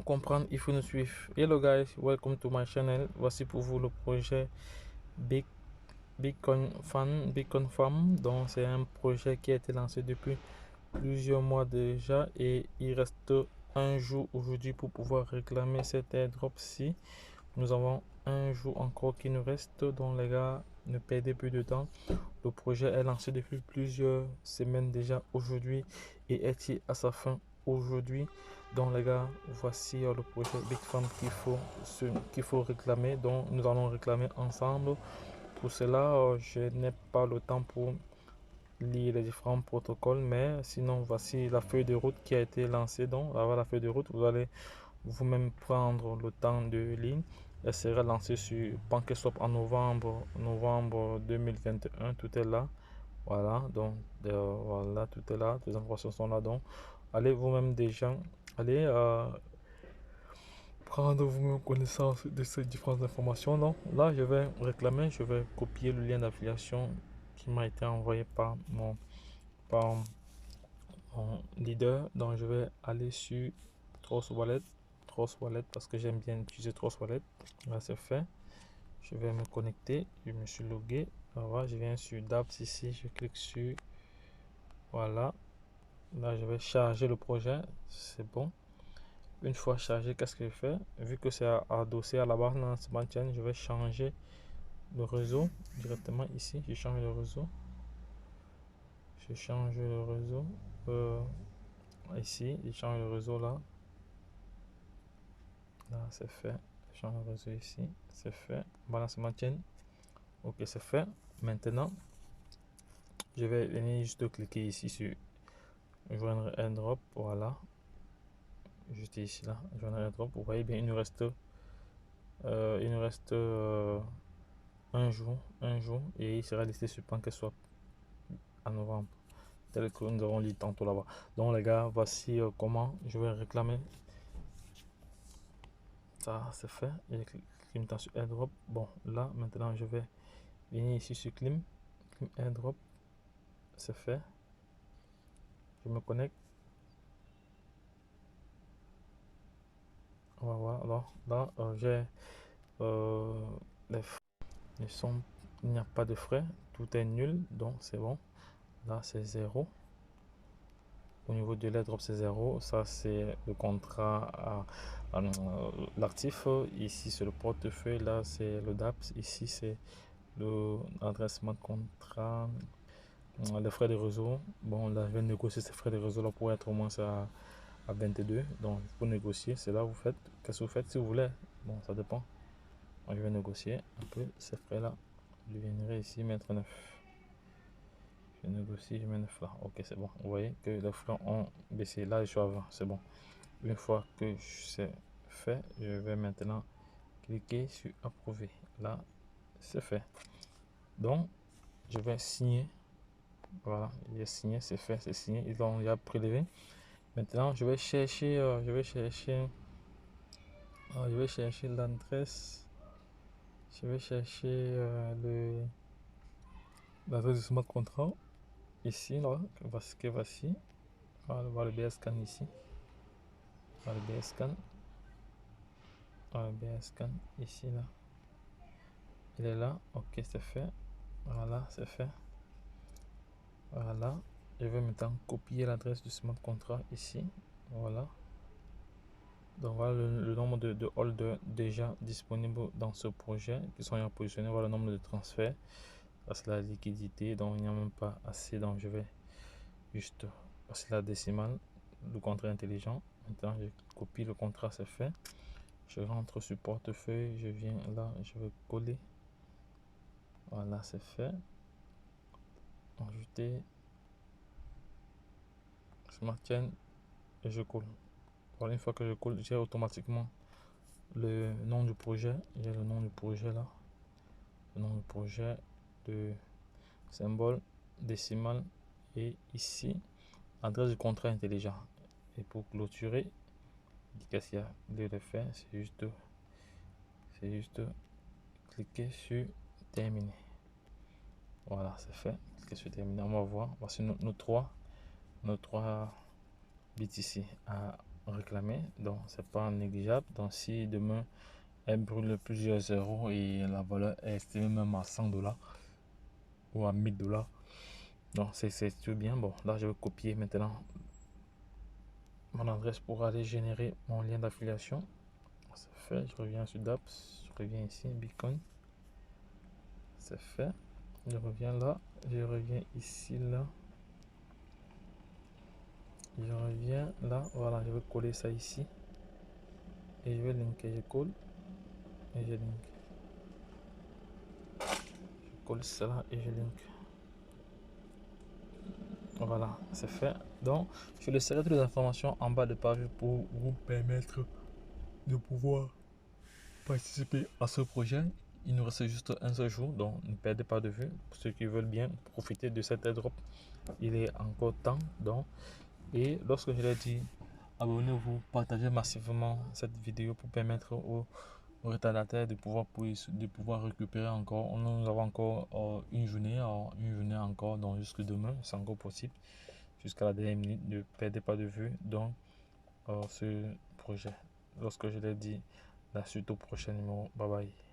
Comprendre, il faut nous suivre. Hello guys, welcome to my channel. Voici pour vous le projet Big Bitcoin Farm. Donc c'est un projet qui a été lancé depuis plusieurs mois déjà et il reste un jour aujourd'hui pour pouvoir réclamer cet airdrop-ci. Nous avons un jour encore qui nous reste, donc les gars, ne perdez plus de temps. Le projet est lancé depuis plusieurs semaines déjà aujourd'hui et est à sa fin aujourd'hui. Donc les gars, voici le projet Big Farm qu'il faut réclamer. Donc nous allons réclamer ensemble. Pour cela, je n'ai pas le temps pour lire les différents protocoles, mais sinon voici la feuille de route qui a été lancée. Donc avant la feuille de route, vous allez vous-même prendre le temps de lire. Elle sera lancée sur PancakeSwap en novembre 2021. Tout est là. Voilà, donc voilà, tout est là, les informations sont là. Donc, allez vous-même déjà, allez prendre vous-même connaissance de ces différentes informations. Donc, là, je vais réclamer, je vais copier le lien d'affiliation qui m'a été envoyé par mon leader. Donc, je vais aller sur Trust Wallet, parce que j'aime bien utiliser Trust Wallet. Là, c'est fait. Je vais me connecter, je me suis logué. Voilà, je viens sur dApps ici, je clique sur voilà. Là, je vais charger le projet. C'est bon. Une fois chargé, qu'est-ce que je fais? Vu que c'est adossé à la barre dans ce maintien, je vais changer le réseau directement ici. Je change le réseau. Je change le réseau. Ici, je change le réseau là. Là, c'est fait. Je change le réseau ici. C'est fait. Balance maintien. Ok, c'est fait. Maintenant, je vais venir juste cliquer ici sur joindre airdrop. Voilà. Juste ici là. Joindre airdrop. Vous voyez bien, il nous reste un jour et il sera listé sur PancakeSwap en novembre, tel que nous avons lu tantôt là-bas. Donc les gars, voici comment je vais réclamer. Ça c'est fait. Il clique sur airdrop. Bon, là maintenant je vais venir ici sur clim airdrop. C'est fait. Je me connecte. On va voir. Alors là, j'ai les frais. Il n'y a pas de frais. Tout est nul. Donc c'est bon. Là c'est 0. Au niveau de l'airdrop, c'est 0. Ça, c'est le contrat à l'actif. Ici, c'est le portefeuille. Là, c'est le DApps. Ici, c'est l'adressement de contrat. Les frais de réseau. Bon, là, je vais négocier ces frais de réseau là pour être au moins à 22. Donc, pour négocier, c'est là où vous faites. Qu'est-ce que vous faites si vous voulez? Bon, ça dépend. Moi, je vais négocier un peu ces frais-là. Je viendrai ici mettre 9. Je négocie, je mets 9 là. Ok, c'est bon. Vous voyez que les frais ont baissé. Là, je suis à 20. C'est bon. Une fois que c'est fait, je vais maintenant cliquer sur approuver. Là, c'est fait. Donc, je vais signer. Voilà, j'ai signé, c'est fait, c'est signé. Ils ont déjà prélevé. Maintenant, je vais chercher, l'adresse. Je vais chercher l'adresse de smart contract ici, là. Voici. Voilà, le BScan ici. Voilà, le BScan. Voilà, le BScan ici, là. Il est là. Ok, c'est fait. Voilà, c'est fait. Voilà, je vais maintenant copier l'adresse du smart contract ici. Voilà. Donc voilà le nombre de holders déjà disponibles dans ce projet qui sont bien positionnés. Voilà le nombre de transferts. Parce que la liquidité, donc il n'y a même pas assez. Donc je vais juste passer la décimale. Le contrat intelligent. Maintenant je copie le contrat, c'est fait. Je rentre sur portefeuille. Je viens là, je vais coller. Voilà, c'est fait. Ajouter smart chain et je colle. Voilà, une fois que je colle, j'ai automatiquement le nom du projet. J'ai le nom du projet là. Le nom du projet, de symbole décimal et ici, adresse du contrat intelligent. Et pour clôturer, qu'est-ce qu'il y a de le faire? C'est juste cliquer sur terminer. Voilà, c'est fait. Cliquer sur terminer. On va voir. Voici nos trois BTC réclamer, donc c'est pas négligeable. Donc si demain elle brûle plusieurs zéros et la valeur est estimée même à 100 $ ou à 1000 $, donc c'est tout bien. Bon, là je vais copier maintenant mon adresse pour aller générer mon lien d'affiliation. C'est fait. Je reviens sur Dapps, je reviens ici, Bitcoin, c'est fait. Je reviens là, je reviens ici, là, je reviens là, voilà, je vais coller ça ici et je vais linker. Je colle et je link, je colle cela et je link. Voilà, c'est fait. Donc je laisserai toutes les informations en bas de page pour vous permettre de pouvoir participer à ce projet. Il nous reste juste un seul jour, donc ne perdez pas de vue. Pour ceux qui veulent bien profiter de cette airdrop, il est encore temps. Donc, et lorsque je l'ai dit, abonnez-vous, partagez massivement cette vidéo pour permettre aux retardataires de pouvoir récupérer encore. Nous avons encore une journée encore, donc jusque demain, c'est encore possible, jusqu'à la dernière minute. Ne perdez pas de vue donc ce projet. Lorsque je l'ai dit, la suite au prochain numéro. Bye bye.